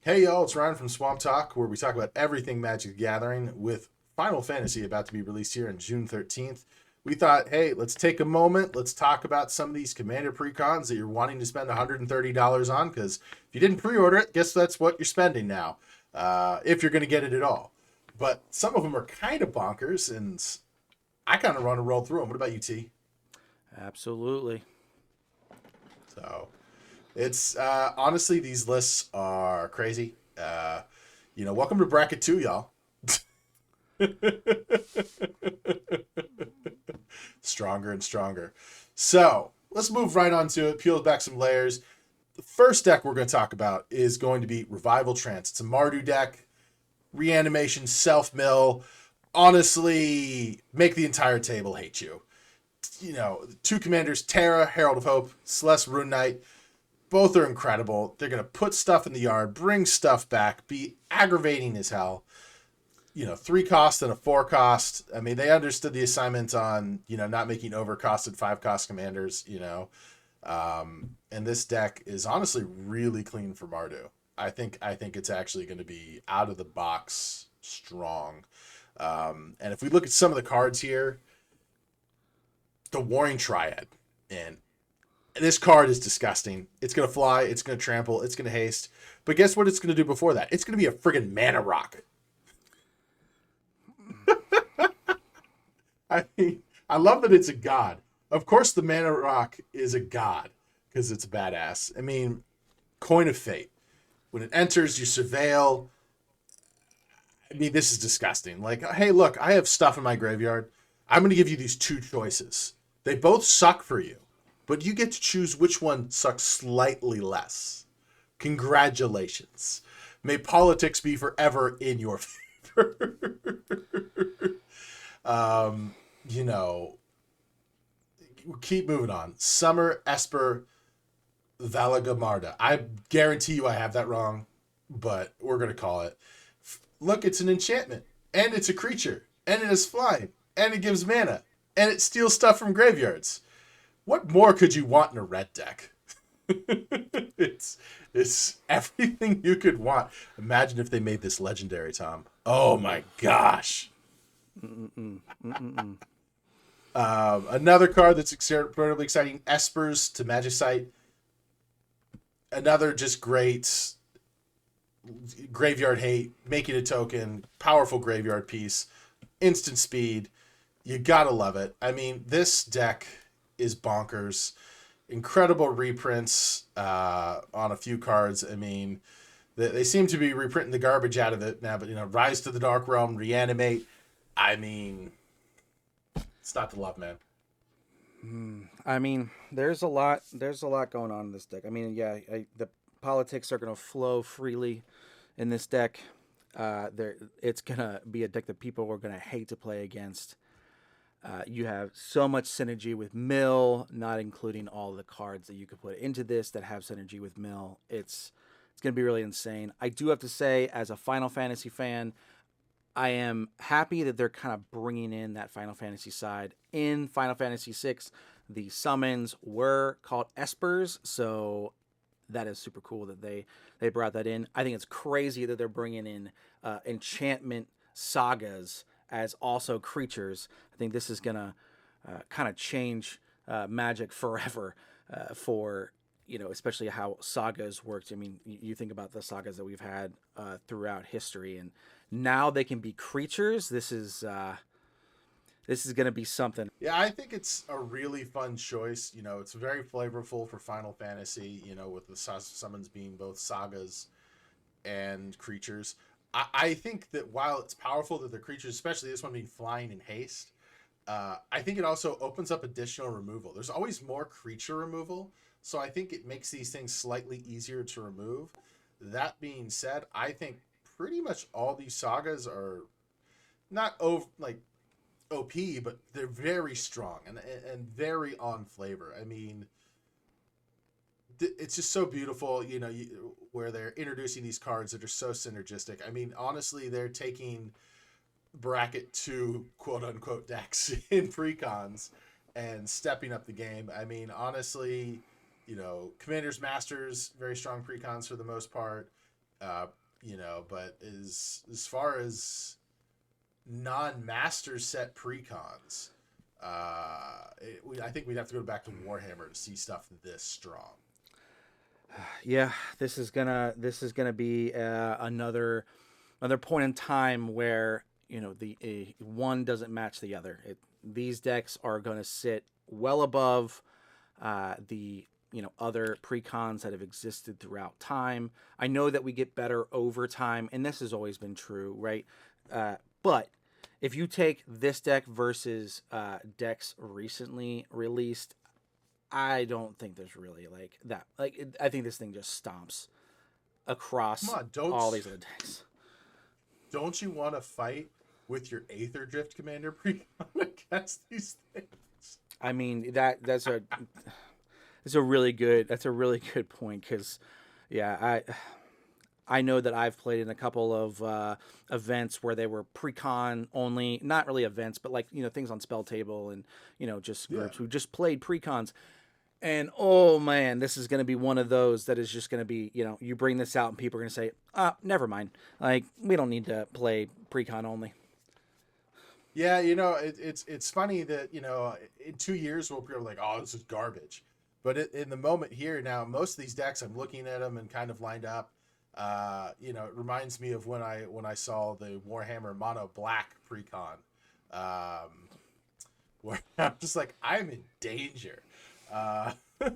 Hey y'all, it's Ryan from Swamp Talk, where we talk about everything Magic the Gathering with Final Fantasy about to be released here on June 13th. We thought, hey, let's take a moment. Let's talk about some of these Commander precons that you're wanting to spend $130 on, because if you didn't pre order it, guess that's what you're spending now, if you're going to get it at all. But some of them are kind of bonkers, and I kind of want to roll through them. What about you, T? Absolutely. So it's honestly, these lists are crazy. Welcome to bracket two, y'all. Stronger and stronger. So let's move right on to it. Peel back some layers. The first deck we're going to talk about is going to be Revival Trance. It's a Mardu deck, reanimation, self mill. Honestly, make the entire table hate you. Two commanders, Terra, Herald of Hope, Celeste Rune Knight. Both are incredible. They're going to put stuff in the yard, bring stuff back, be aggravating as hell. 3 cost and a 4 cost. I mean, they understood the assignment on, not making overcosted 5 cost commanders, and this deck is honestly really clean for Mardu. I think it's actually going to be out of the box strong. And if we look at some of the cards here, the Warring Triad, and this card is disgusting. It's going to fly, it's going to trample, it's going to haste. But guess what it's going to do before that? It's going to be a friggin' mana rock. I mean, I love that it's a god. Of course, the mana rock is a god because it's badass. I mean, Coin of Fate. When it enters, you surveil. I mean, this is disgusting. Like, hey, look, I have stuff in my graveyard. I'm going to give you these two choices. They both suck for you, but you get to choose which one sucks slightly less. Congratulations. May politics be forever in your favor. um, you know, keep moving on. Summer Esper Valagamarda. I guarantee you I have that wrong, but we're going to call it. Look, it's an enchantment, and it's a creature, and it is flying, and it gives mana, and it steals stuff from graveyards. What more could you want in a red deck? it's it's everything you could want. Imagine if they made this legendary, Tom. Oh my gosh. Mm-mm-mm. Mm-mm-mm. Another card that's incredibly exciting, Espers to Magicite. Another just great graveyard hate, making a token, powerful graveyard piece, instant speed. You gotta love it. I mean, this deck is bonkers. Incredible reprints on a few cards. I mean, they seem to be reprinting the garbage out of it now, but Rise to the Dark Realm, Reanimate. I mean, it's not the love, man. I mean, there's a lot. There's a lot going on in this deck. I mean, yeah, the politics are going to flow freely in this deck. It's gonna be a deck that people are going to hate to play against. You have so much synergy with Mill, not including all the cards that you could put into this that have synergy with Mill. It's going to be really insane. I do have to say, as a Final Fantasy fan, I am happy that they're kind of bringing in that Final Fantasy side. In Final Fantasy VI, the summons were called Espers, so that is super cool that they brought that in. I think it's crazy that they're bringing in enchantment sagas as also creatures. I think this is gonna kind of change Magic forever for especially how sagas worked. I mean, you think about the sagas that we've had throughout history, and now they can be creatures. This is gonna be something. Yeah, I think it's a really fun choice. It's very flavorful for Final Fantasy, with the summons being both sagas and creatures. I think that while it's powerful that the creatures, especially this one being flying in haste, I think it also opens up additional removal. There's always more creature removal, so I think it makes these things slightly easier to remove. That being said, I think pretty much all these sagas are not over like OP, but they're very strong and very on flavor. I mean, it's just so beautiful, where they're introducing these cards that are so synergistic. I mean, honestly, they're taking bracket two quote unquote decks in precons and stepping up the game. I mean, honestly, Commanders Masters, very strong precons for the most part. But as far as non-master set precons, I think we'd have to go back to Warhammer to see stuff this strong. Yeah, this is gonna be another point in time where the one doesn't match the other. These decks are going to sit well above the other precons that have existed throughout time. I know that we get better over time, and this has always been true, right? But if you take this deck versus decks recently released, I don't think there's really like that. I think this thing just stomps Come across on, all these other decks. don't you want to fight with your Aether Drift Commander precon against these things? I mean that's a really good point because yeah, I know that I've played in a couple of events where they were pre-con only, not really events, but like things on Spell Table and just Yeah. groups who just played pre-cons. And oh man, this is going to be one of those that is just going to be, you bring this out and people are going to say, never mind. Like, we don't need to play pre-con only. Yeah, it's funny that in 2 years we'll be like, oh, this is garbage, but in the moment here now, most of these decks I'm looking at them and kind of lined up. It reminds me of when I saw the Warhammer Mono Black precon, where I'm just like, I'm in danger. Uh, How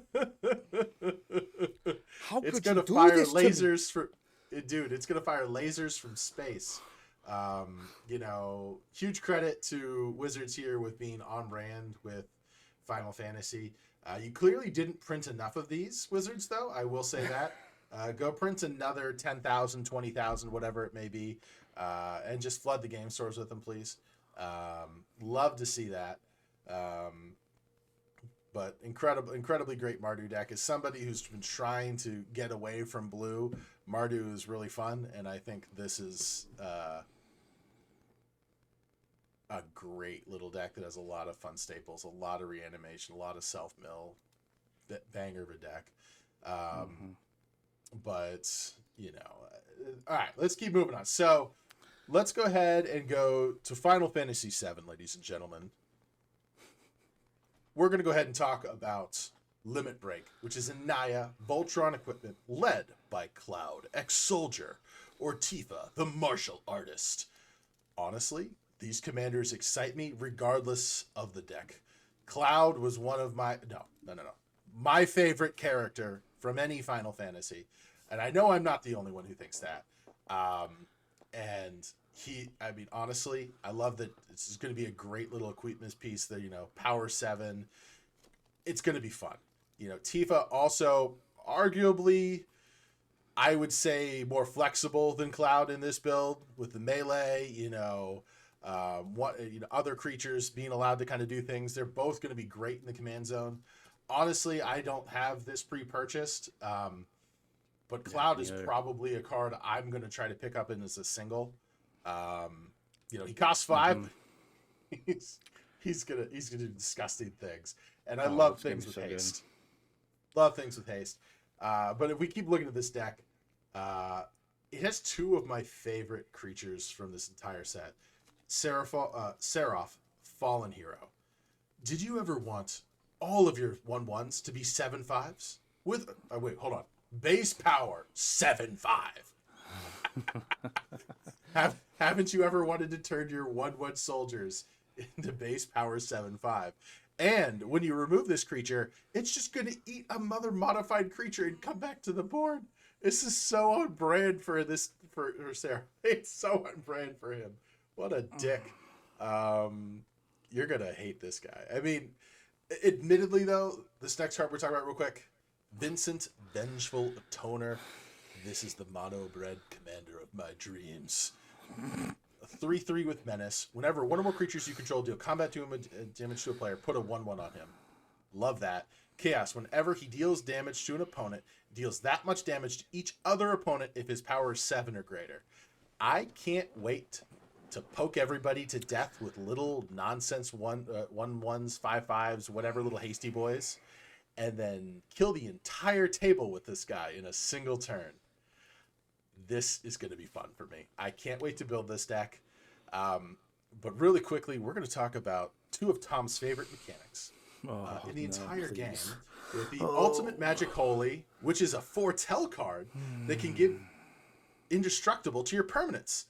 it's could gonna you do fire this to me? lasers for, dude. It's gonna fire lasers from space. Huge credit to Wizards here with being on brand with Final Fantasy. You clearly didn't print enough of these, Wizards, though. I will say that. Go print another 10,000, 20,000, whatever it may be, and just flood the game stores with them, please. Love to see that. But incredibly great Mardu deck. As somebody who's been trying to get away from blue, Mardu is really fun, and I think this is a great little deck that has a lot of fun staples, a lot of reanimation, a lot of self mill, banger of a deck. But all right, let's keep moving on. So let's go ahead and go to Final Fantasy VII, ladies and gentlemen. We're going to go ahead and talk about Limit Break, which is a Naya Voltron equipment led by Cloud, ex-soldier, or Tifa, the martial artist. Honestly, these commanders excite me regardless of the deck. Cloud was one of my... No. My favorite character from any Final Fantasy. And I know I'm not the only one who thinks that. And honestly, I love that this is going to be a great little equipment piece that, Power 7. It's going to be fun. Tifa also arguably, I would say, more flexible than Cloud in this build with the melee, other creatures being allowed to kind of do things. They're both going to be great in the command zone. Honestly, I don't have this pre-purchased, but Cloud is probably a card I'm going to try to pick up in as a single. He costs 5. He's gonna do disgusting things, and I love things with haste. Love things with haste. But if we keep looking at this deck, it has two of my favorite creatures from this entire set. Seraph, Fallen Hero. Did you ever want all of your 1/1s to be 7/5s? With wait, hold on. Base power 7/5. Haven't you ever wanted to turn your 1/1 soldiers into base power 7/5? And when you remove this creature, it's just going to eat a mother modified creature and come back to the board. This is so on brand for Sarah. It's so on brand for him. What a dick. You're going to hate this guy. I mean, admittedly, though, this next card we're talking about real quick, Vincent Vengeful Atoner. This is the mono-bred commander of my dreams. A 3/3 with menace. Whenever one or more creatures you control deal combat damage to a player, put a 1/1 on him. Love that. Chaos. Whenever he deals damage to an opponent, deals that much damage to each other opponent if his power is 7 or greater. I can't wait to poke everybody to death with little nonsense 1/1s, 5/5s, whatever little hasty boys, and then kill the entire table with this guy in a single turn. this is going to be fun for me. I can't wait to build this deck. But really quickly, we're going to talk about two of Tom's favorite mechanics in the entire game. With the Ultimate Magic Holy, which is a foretell card that can give indestructible to your permanents.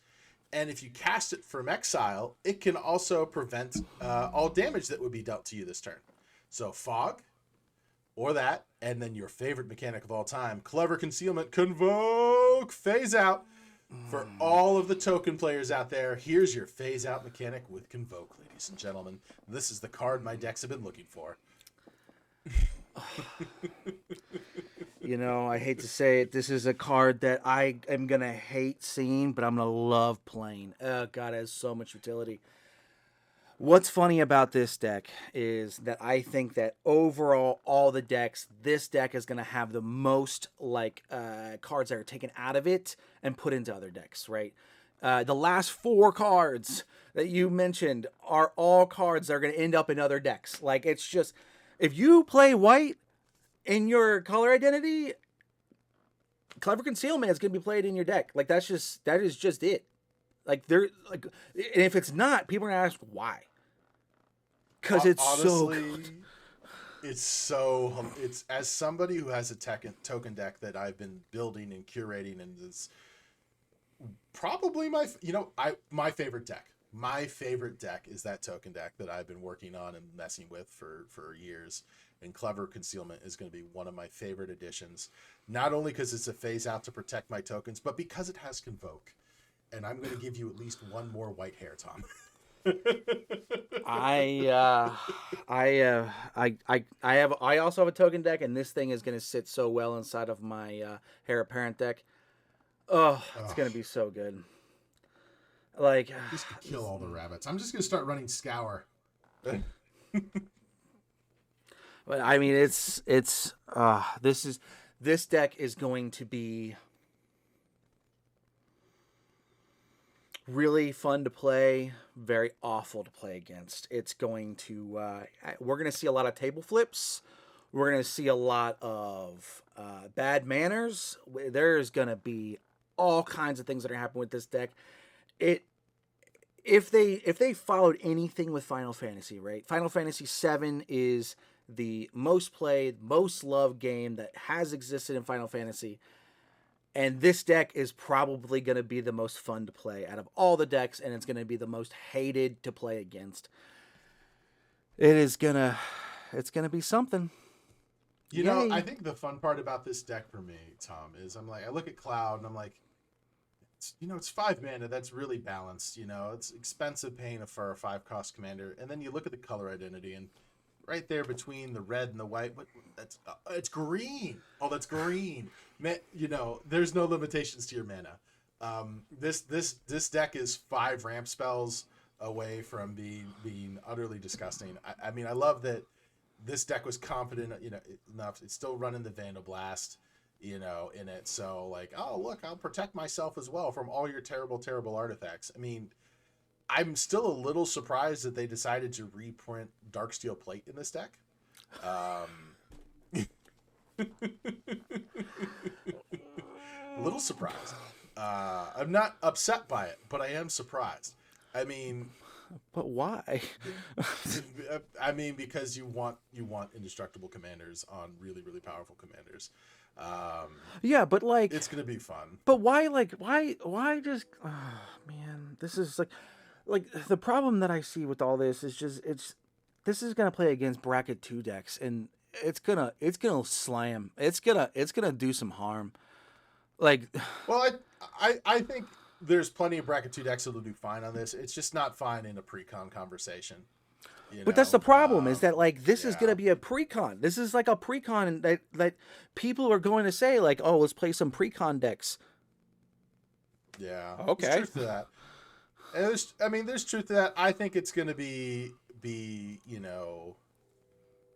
And if you cast it from exile, it can also prevent all damage that would be dealt to you this turn. So Fog, or that, and then your favorite mechanic of all time, Clever Concealment, Convoke, Phase Out. For all of the token players out there, here's your Phase Out mechanic with Convoke, ladies and gentlemen. This is the card my decks have been looking for. You know, I hate to say it, this is a card that I am going to hate seeing, but I'm going to love playing. Oh, God, it has so much utility. What's funny about this deck is that I think that overall, all the decks, this deck is going to have the most, cards that are taken out of it and put into other decks, right? The last 4 cards that you mentioned are all cards that are going to end up in other decks. Like, it's just, if you play white in your color identity, Clever Concealment is going to be played in your deck. Like, that is just it. Like, and if it's not, people are going to ask why. Because it's honestly, so good. It's as somebody who has a token deck that I've been building and curating, and it's probably my favorite deck. My favorite deck is that token deck that I've been working on and messing with for years. And Clever Concealment is going to be one of my favorite additions. Not only because it's a phase out to protect my tokens, but because it has Convoke. And I'm going to give you at least one more white hair, Tom. I also have a token deck, and this thing is going to sit so well inside of my Heir Apparent deck. It's going to be so good. Like, just to kill all the rabbits. I'm just going to start running Scour. But I mean, this deck is going to be really fun to play, very awful to play against. It's going to we're going to see a lot of table flips. We're going to see a lot of bad manners. There's going to be all kinds of things that are happening with this deck. If they followed anything with Final Fantasy, right? Final Fantasy VII is the most played, most loved game that has existed in Final Fantasy. And this deck is probably going to be the most fun to play out of all the decks, and it's going to be the most hated to play against. It's going to be something. You know, I think the fun part about this deck for me, Tom, is I look at Cloud and I'm like, it's 5 mana. That's really balanced. It's expensive paying for a 5-cost commander. And then you look at the color identity, and right there between the red and the white, it's green. Oh, that's green. Man, there's no limitations to your mana. This deck is 5 ramp spells away from being utterly disgusting. I mean, I love that this deck was confident, enough. It's still running the Vandal Blast, in it. So oh look, I'll protect myself as well from all your terrible, terrible artifacts. I mean, I'm still a little surprised that they decided to reprint Darksteel Plate in this deck. A little surprised. I'm not upset by it, but I am surprised. I mean, but why? I mean, because you want indestructible commanders on really, really powerful commanders. Yeah, but it's gonna be fun. But why just? Oh, man, this is like the problem that I see with all this is just this is gonna play against bracket 2 decks, and it's gonna slam. It's gonna do some harm. Well, I think there's plenty of bracket 2 decks that'll do fine on this. It's just not fine in a pre-con conversation. But that's the problem, is that this is going to be a pre-con. This is like a pre-con that people are going to say oh, let's play some pre-con decks. Yeah. Okay. There's truth to that. And there's truth to that. I think it's going to be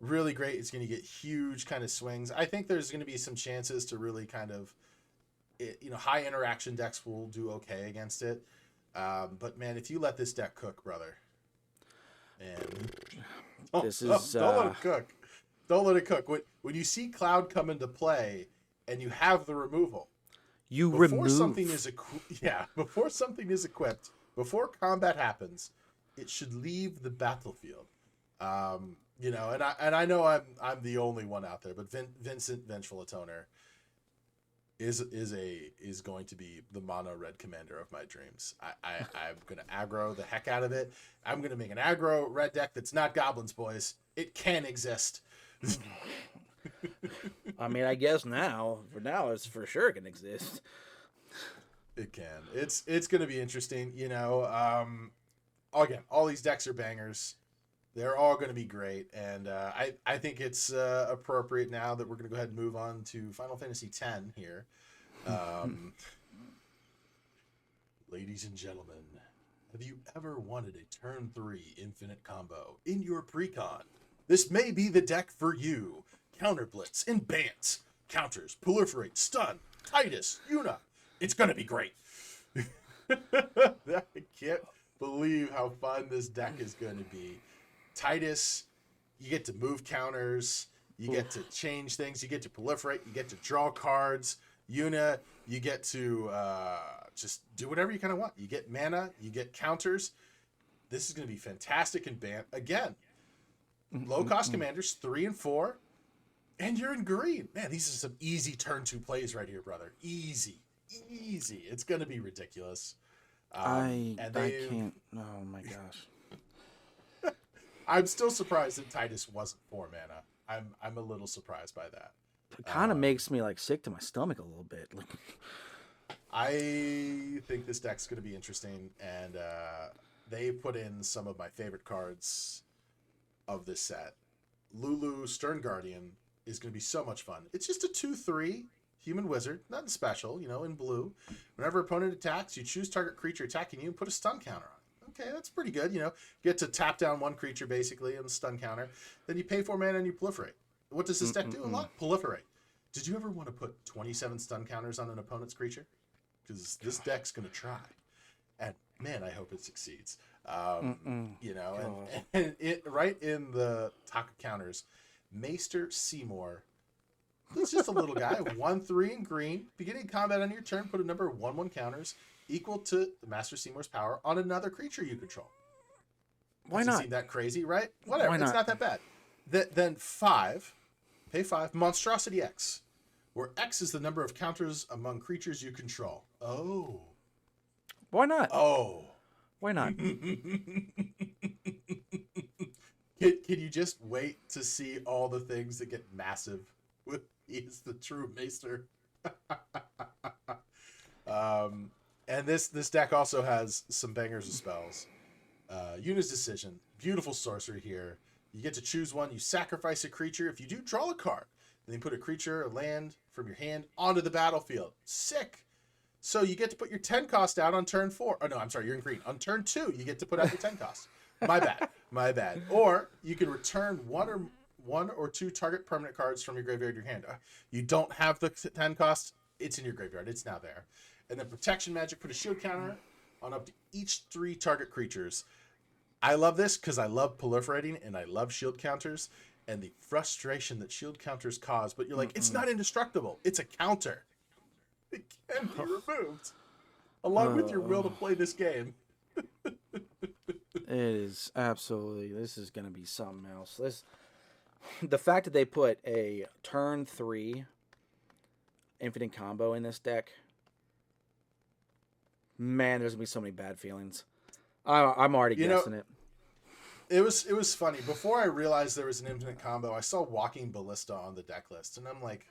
really great. It's going to get huge kind of swings. I think there's going to be some chances to really kind of, high interaction decks will do okay against it. But man, if you let this deck cook, brother. And don't let it cook. Don't let it cook. When you see Cloud come into play and you have the removal, You Before something remove. is before something is equipped, before combat happens, it should leave the battlefield. And I know I'm the only one out there, but Vincent Vengeful Atoner is going to be the mono red commander of my dreams. I'm gonna aggro the heck out of it. I'm gonna make an aggro red deck that's not goblins, boys. It can exist. I mean, I guess for now, it's for sure can exist. It can. It's gonna be interesting. Again, all these decks are bangers. They're all going to be great, and I think it's appropriate now that we're going to go ahead and move on to Final Fantasy X here. Ladies and gentlemen, have you ever wanted a turn 3 infinite combo in your precon? This may be the deck for you. Counter Blitz, Advance, counters, proliferate, stun, Titus, Yuna. It's going to be great. I can't believe how fun this deck is going to be. Titus, you get to move counters, you get to change things, you get to proliferate, you get to draw cards. Yuna, you get to just do whatever you kind of want. You get mana, you get counters. This is going to be fantastic in Ban. Again, low-cost commanders, 3 and 4, and you're in green. Man, these are some easy turn 2 plays right here, brother. Easy. It's going to be ridiculous. I can't. Oh my gosh. I'm still surprised that Titus wasn't 4 mana. I'm a little surprised by that. It kind of makes me like sick to my stomach a little bit. Like, I think this deck's going to be interesting, and they put in some of my favorite cards of this set. Lulu Stern Guardian is going to be so much fun. It's just a 2/3 human wizard, nothing special, in blue. Whenever opponent attacks, you choose target creature attacking you and put a stun counter on it. Okay, that's pretty good. Get to tap down one creature basically and stun counter. Then you pay 4 mana and you proliferate. What does this deck do? A lot. Proliferate. Did you ever want to put 27 stun counters on an opponent's creature? Because this deck's going to try. And man, I hope it succeeds. And it right in the talk of counters, Maester Seymour. He's just a little guy, 1/3 in green. Beginning combat on your turn, put a number of 1/1 counters equal to the Master Seymour's power on another creature you control. why Doesn't not? seem that crazy, right? Whatever, Why it's not? not that bad. Then 5, pay 5, Monstrosity X, where X is the number of counters among creatures you control. Oh. Why not? Oh. Why not? Can you just wait to see all the things that get massive with he is the true Maester? And this deck also has some bangers of spells. Yuna's Decision, beautiful sorcery here. You get to choose one. You sacrifice a creature. If you do, draw a card. Then you put a creature or land from your hand onto the battlefield. Sick. So you get to put your 10 cost out on turn 4. Oh, no, I'm sorry, you're in green. On turn 2, you get to put out your 10 cost. My bad. Or you can return one or two target permanent cards from your graveyard to your hand. You don't have the 10 cost. It's in your graveyard. It's now there. And then Protection Magic, put a shield counter on up to each 3 target creatures. I love this because I love proliferating and I love shield counters and the frustration that shield counters cause. But you're like, it's not indestructible. It's a counter. It can be removed along with your will to play this game. It is absolutely. This is gonna be something else. The fact that they put a turn 3 infinite combo in this deck. Man, there's gonna be so many bad feelings. I'm already guessing it. It was funny. Before I realized there was an infinite combo, I saw Walking Ballista on the deck list, and I'm like,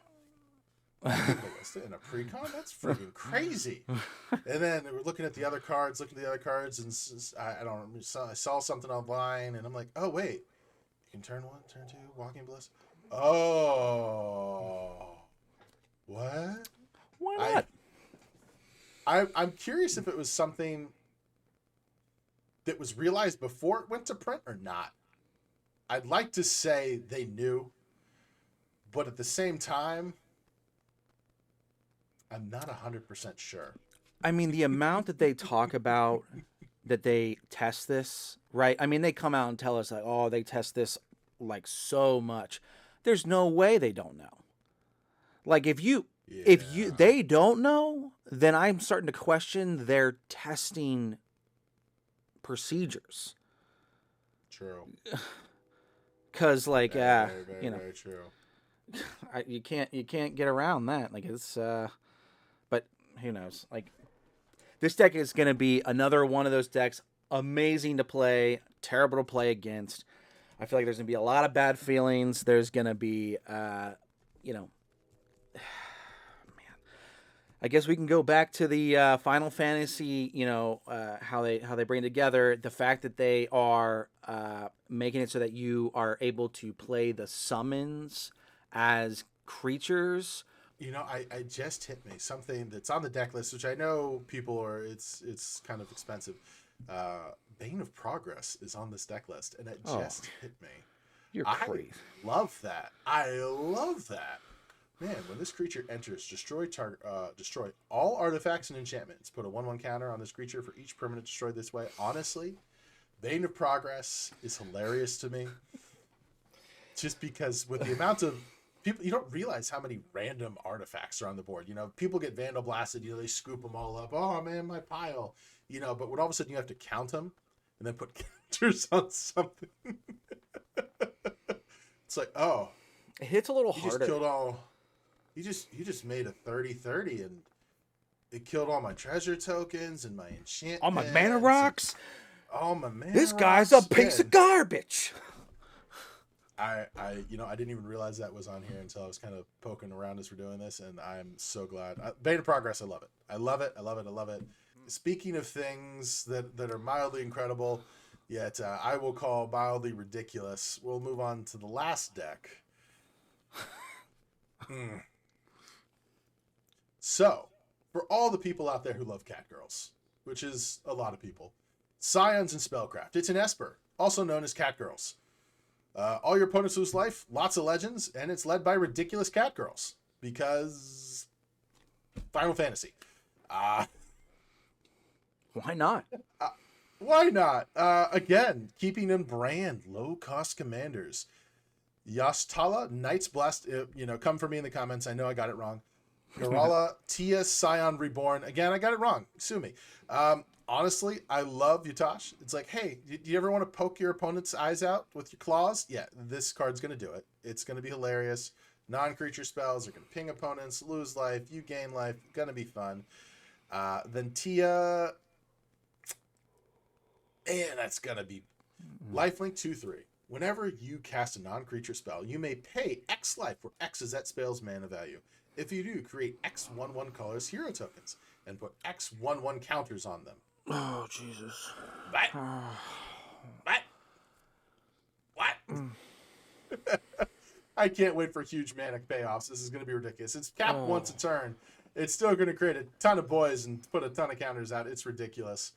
Walking Ballista in a precon? That's freaking crazy. And then we're looking at the other cards, and I saw something online, and I'm like, oh wait, you can turn 1, turn 2, Walking Ballista. Oh, what? Why not? I'm curious if it was something that was realized before it went to print or not. I'd like to say they knew, but at the same time, I'm not 100% sure. I mean, the amount that they talk about that they test this, right? I mean, they come out and tell us like, oh, they test this like so much. There's no way they don't know. Like if you If Yeah. they don't know, then I'm starting to question their testing procedures. True. Cause like Very, very, you know, very true. you can't get around that. Like it's but who knows? Like this deck is gonna be another one of those decks, amazing to play, terrible to play against. I feel like there's gonna be a lot of bad feelings. There's gonna be you know, I guess we can go back to the Final Fantasy, how they bring it together. The fact that they are making it so that you are able to play the summons as creatures. I just hit me something that's on the deck list, which I know people are. It's kind of expensive. Bane of Progress is on this deck list, and it Oh. just hit me. You're I crazy. love that. I love that. Man, when this creature enters, destroy all artifacts and enchantments. Put a 1/1 counter on this creature for each permanent destroyed this way. Honestly, Bane of Progress is hilarious to me. Just because with the amount of people, you don't realize how many random artifacts are on the board. People get Vandal Blasted, they scoop them all up. Oh man, my pile. But when all of a sudden you have to count them and then put counters on something, it's like, oh, It hits a little he just harder. killed all. You just made a 30/30 and it killed all my treasure tokens and my enchantments. All my mana rocks. All my mana This guy's a rocks. piece Man, of garbage. I didn't even realize that was on here until I was kind of poking around as we're doing this, and I'm so glad. Bane of Progress, I love it. I love it. I love it. I love it. Speaking of things that are mildly incredible, yet I will call mildly ridiculous, we'll move on to the last deck. So, for all the people out there who love cat girls, which is a lot of people, Scions and Spellcraft. It's an Esper, also known as cat girls. All your opponents lose life, lots of legends, and it's led by ridiculous cat girls because Final Fantasy. Why not? Why not? Again, keeping in brand, low-cost commanders. Yastala, Knights Blessed, come for me in the comments. I know I got it wrong. Garala, Tia, Scion Reborn. Again, I got it wrong. Sue me. Honestly, I love Yutash. It's like, hey, do you ever want to poke your opponent's eyes out with your claws? Yeah, this card's going to do it. It's going to be hilarious. Non-creature spells are going to ping opponents, lose life, you gain life. Going to be fun. Then Tia, and that's going to be lifelink 2/3. Whenever you cast a non-creature spell, you may pay X life, where X is that spell's mana value. If you do, create X 1/1 colors hero tokens and put X 1/1 counters on them. Oh Jesus! What? What? I can't wait for huge manic payoffs. This is going to be ridiculous. It's capped once a turn. It's still going to create a ton of boys and put a ton of counters out. It's ridiculous.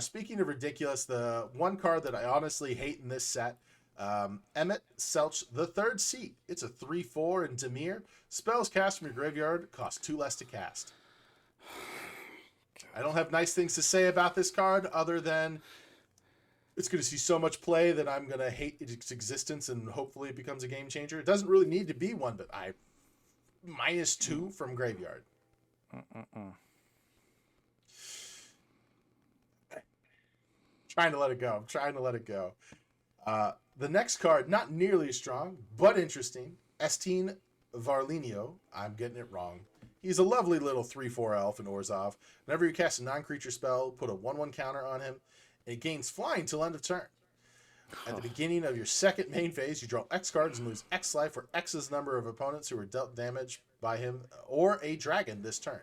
Speaking of ridiculous, the one card that I honestly hate in this set, Emmett Selch, the third seat. It's a 3/4 in Dimir. Spells cast from your graveyard cost 2 less to cast. I don't have nice things to say about this card other than it's going to see so much play that I'm going to hate its existence and hopefully it becomes a game changer. It doesn't really need to be one, but I -2 from graveyard. Trying to let it go. The next card, not nearly as strong, but interesting. Estine Varlinio. I'm getting it wrong. He's a lovely little 3/4 elf in Orzhov. Whenever you cast a non-creature spell, put a 1/1 counter on him. It gains flying till end of turn. At the beginning of your second main phase, you draw X cards and lose X life, where X is the number of opponents who were dealt damage by him or a dragon this turn.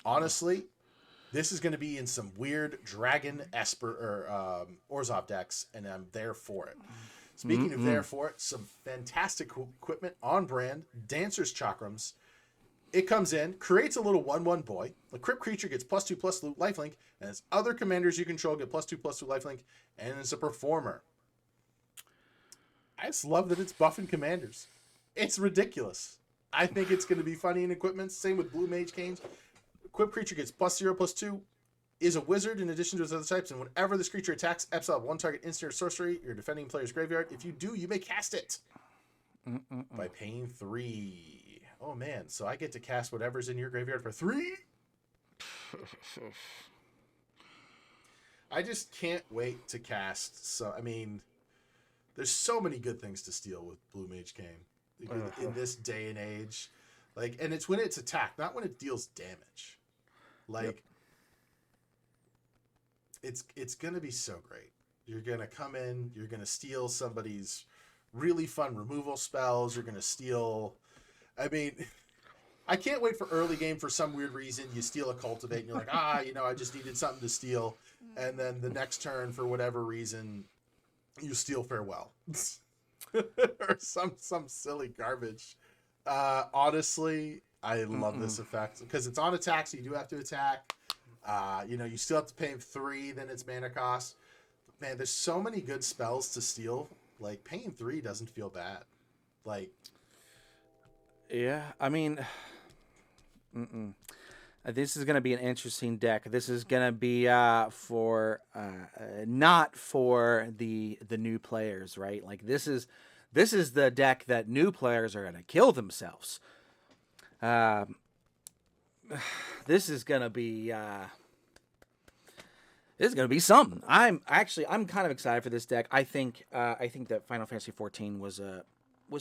Honestly, this is going to be in some weird dragon Esper or Orzhov decks, and I'm there for it. Speaking of there for it, some fantastic equipment on brand. Dancer's Chakrams. It comes in, creates a little 1/1 boy. The crypt creature gets +2/+2 lifelink, and its other commanders you control get +2/+2 lifelink, and it's a performer. I just love that it's buffing commanders. It's ridiculous. I think it's going to be funny in equipment. Same with Blue Mage Canes. Equipped creature gets +0/+2, is a wizard in addition to its other types, and whenever this creature attacks, exile one target instant or sorcery, your defending player's graveyard. If you do, you may cast it by paying 3. Oh man, so I get to cast whatever's in your graveyard for 3? I just can't wait to cast. So I mean, there's so many good things to steal with Blue Mage Cane in this day and age. Like, and it's when it's attacked, not when it deals damage. Like, Yep. it's gonna be so great. You're gonna come in, you're gonna steal somebody's really fun removal spells. You're gonna steal. I mean, I can't wait for early game for some weird reason. You steal a cultivate, and you're like, I just needed something to steal, and then the next turn, for whatever reason, you steal farewell, or some silly garbage. Honestly, I love this effect because it's on attack, so you do have to attack. You still have to pay 3, then it's mana cost. Man, there's so many good spells to steal. Like, paying 3 doesn't feel bad. Like, Yeah, I mean, this is going to be an interesting deck. This is going to be for not for the new players, right? Like this is the deck that new players are going to kill themselves. This is going to be something. I'm kind of excited for this deck. I think that Final Fantasy 14 was a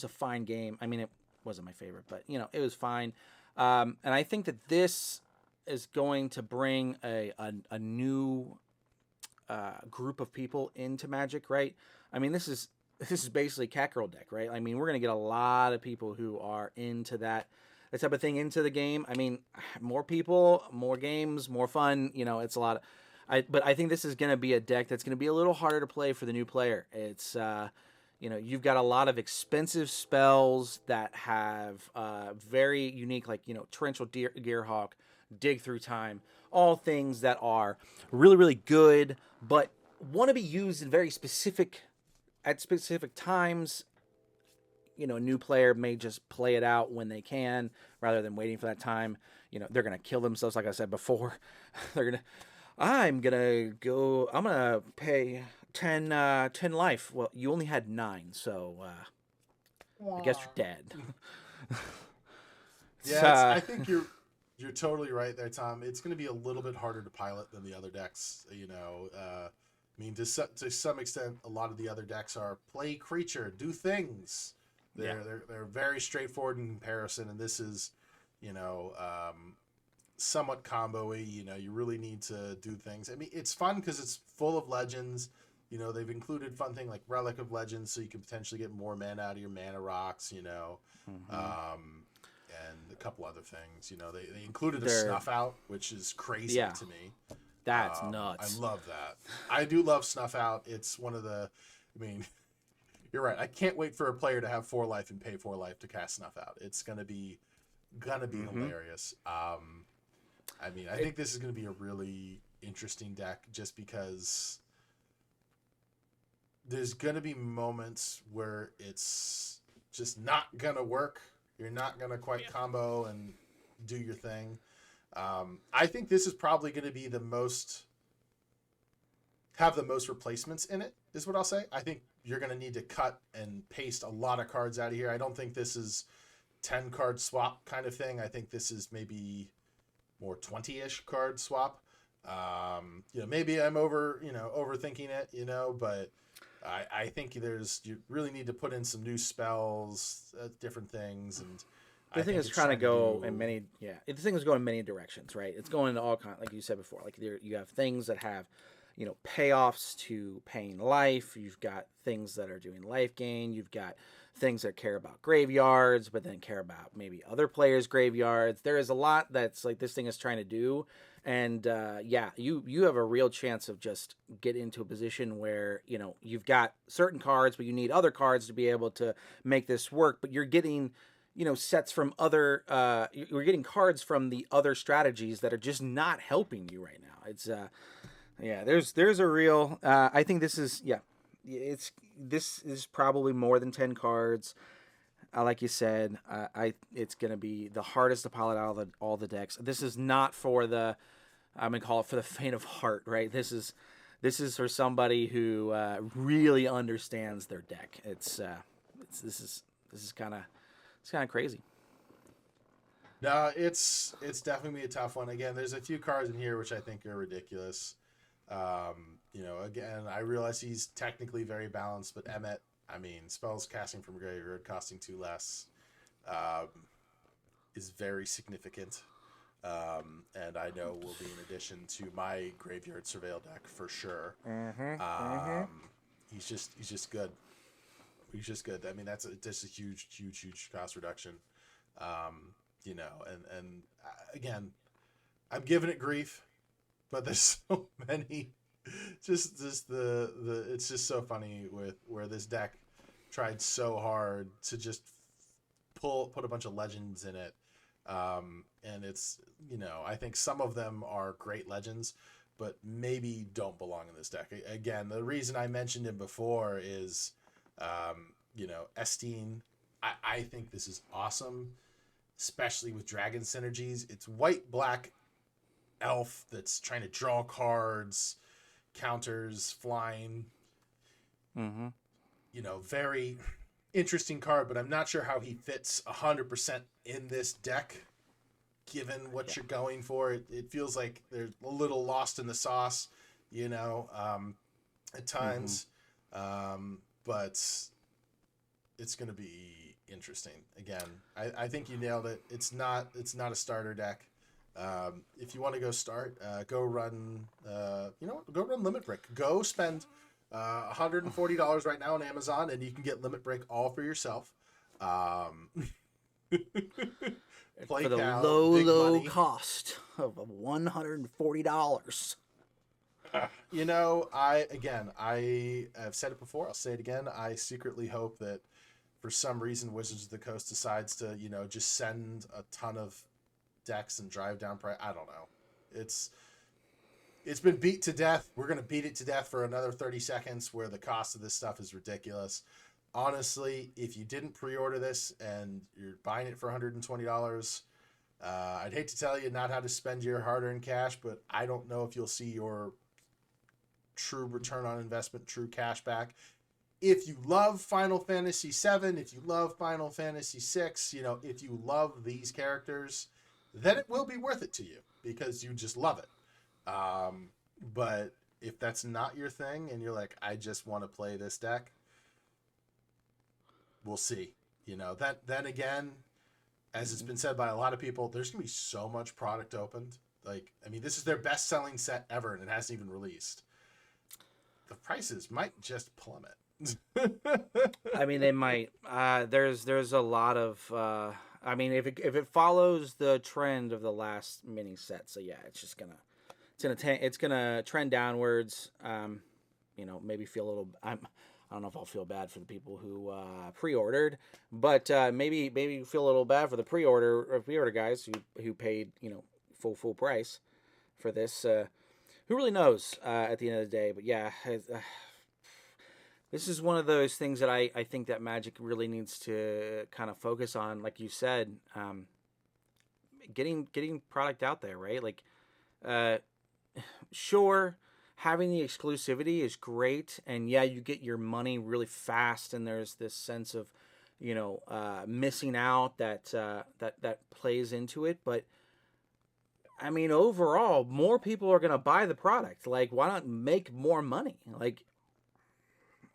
fine game. I mean, it wasn't my favorite, but it was fine. And I think that this is going to bring a new group of people into Magic, right? I mean, this is basically Kakarot deck, right? I mean, we're gonna get a lot of people who are into that type of thing into the game. I mean, more people, more games, more fun. It's a lot. But I think this is gonna be a deck that's gonna be a little harder to play for the new player. It's you've got a lot of expensive spells that have very unique, like Torrential Gearhawk, Dig Through Time, all things that are really, really good, but want to be used in at specific times. A new player may just play it out when they can, rather than waiting for that time. They're gonna kill themselves, like I said before. I'm gonna pay 10 life. Well, you only had 9, so I guess you're dead. yeah, I think you're totally right there, Tom. It's going to be a little bit harder to pilot than the other decks. I mean, to some extent, a lot of the other decks are play creature, do things. They're very straightforward in comparison, and this is, somewhat combo-y. You really need to do things. I mean, it's fun because it's full of legends. They've included fun thing like Relic of Legends, so you can potentially get more mana out of your mana rocks. And a couple other things. They included a snuff out, which is crazy to me. That's nuts. I love that. I do love snuff out. It's one of the. I mean, you're right. I can't wait for a player to have 4 life and pay 4 life to cast snuff out. It's gonna be hilarious. I mean, I think this is gonna be a really interesting deck, just because there's gonna be moments where it's just not gonna work. You're not gonna quite combo and do your thing. I think this is probably going to be have the most replacements in it, is what I'll say. I think you're going to need to cut and paste a lot of cards out of here. I don't think this is 10 card swap kind of thing. I think this is maybe more 20-ish card swap. Maybe I'm overthinking it, but I think you really need to put in some new spells, different things, and the thing is trying to go in many. Yeah, the thing is going in many directions, right? It's going in all kind, like you said before. Like you have things that have, payoffs to paying life. You've got things that are doing life gain. You've got things that care about graveyards, but then care about maybe other players' graveyards. There is a lot that's like this thing is trying to do. And you have a real chance of just get into a position where, you've got certain cards, but you need other cards to be able to make this work. But you're getting, sets from other, you're getting cards from the other strategies that are just not helping you right now. It's, there's a real, I think this is, this is probably more than 10 cards. Like you said, it's going to be the hardest to pilot out of all the decks. This is not for I'm going to call it for the faint of heart, right? This is for somebody who really understands their deck. This is kind of crazy. No, it's definitely a tough one. Again, there's a few cards in here which I think are ridiculous. Again, I realize he's technically very balanced, but Emmet, I mean, spells casting from graveyard costing 2 less, um, is very significant. And I know will be an addition to my graveyard surveil deck for sure. He's just good. He's just good. I mean, that's a huge cost reduction. And again, I'm giving it grief, but there's so many. Just the it's just so funny with where this deck tried so hard to just put a bunch of legends in it, and it's I think some of them are great legends, but maybe don't belong in this deck. Again, the reason I mentioned him before is, Esteen. I think this is awesome, especially with dragon synergies. It's white black elf that's trying to draw cards, counters, flying. Mm-hmm. Very interesting card, but I'm not sure how he fits 100% in this deck, given what you're going for. It feels like they're a little lost in the sauce, at times. But it's going to be interesting. Again, I think you nailed it. It's not a starter deck. If you want to go start, go run. Go run Limit Break. Go spend $140 right now on Amazon, and you can get Limit Break all for yourself. Play For the Cal, low money. cost of $140. I have said it before. I'll say it again. I secretly hope that for some reason Wizards of the Coast decides to just send a ton of decks and drive down price. I don't know. It's been beat to death. We're going to beat it to death for another 30 seconds where the cost of this stuff is ridiculous. Honestly, if you didn't pre-order this and you're buying it for $120, I'd hate to tell you not how to spend your hard-earned cash, but I don't know if you'll see your true return on investment, true cash back. If you love Final Fantasy VII, if you love Final Fantasy VI, if you love these characters, then it will be worth it to you because you just love it. But if that's not your thing and you're like, I just want to play this deck, we'll see. Then again, as it's been said by a lot of people, there's gonna be so much product opened. Like, I mean, this is their best selling set ever and it hasn't even released. The prices might just plummet. I mean, they might. There's a lot of. I mean, if it follows the trend of the last mini set, so yeah, it's gonna trend downwards. Maybe feel a little. I don't know if I'll feel bad for the people who pre-ordered, but maybe feel a little bad for the pre-order guys who paid full price for this. Who really knows at the end of the day? But yeah. This is one of those things that I think that Magic really needs to kind of focus on, like you said, getting product out there, right? Like, sure, having the exclusivity is great, and yeah, you get your money really fast, and there's this sense of, missing out that plays into it. But I mean, overall, more people are gonna buy the product. Like, why not make more money? Like,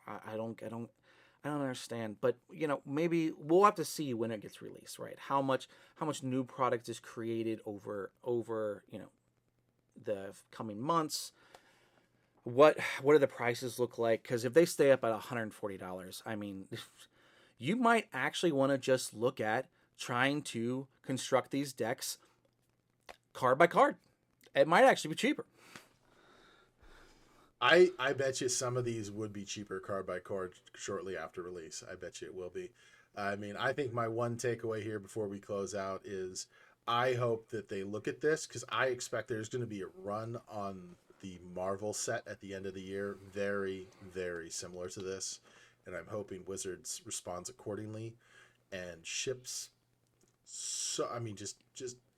I don't understand, but maybe we'll have to see when it gets released, right? How much new product is created over the coming months. What do the prices look like? Because if they stay up at $140, I mean, you might actually want to just look at trying to construct these decks card by card. It might actually be cheaper. I bet you some of these would be cheaper card by card shortly after release. I bet you it will be. I mean, I think my one takeaway here before we close out is I hope that they look at this because I expect there's going to be a run on the Marvel set at the end of the year, very, very similar to this. And I'm hoping Wizards responds accordingly and ships. So, I mean, just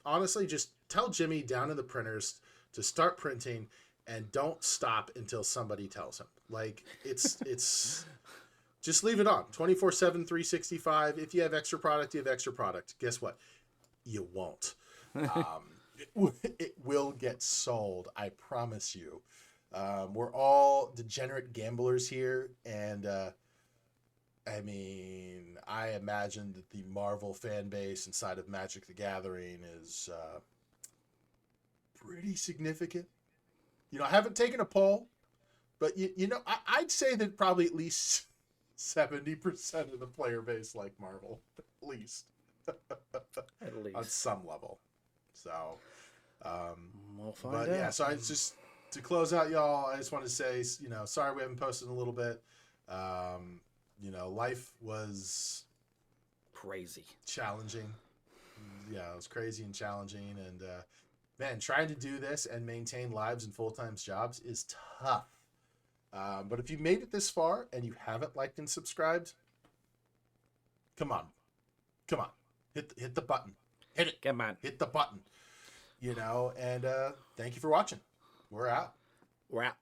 honestly, just tell Jimmy down in the printers to start printing and don't stop until somebody tells him. Like, it's just leave it on 24/7, 365. If you have extra product, you have extra product. Guess what? you won't. It will get sold, I promise you. We're all degenerate gamblers here, and I mean, I imagine that the Marvel fan base inside of Magic the Gathering is pretty significant. I haven't taken a poll, but I'd say that probably at least 70% of the player base like Marvel, at least At least. on some level. So, We'll find but out. yeah, so I just to close out, y'all. I just want to say, sorry we haven't posted in a little bit. Life was Crazy. challenging. Yeah, it was crazy and challenging, and man, trying to do this and maintain lives and full-time jobs is tough. But if you made it this far and you haven't liked and subscribed, come on, hit the button, hit it, Come on. hit the button, and thank you for watching. We're out. We're out.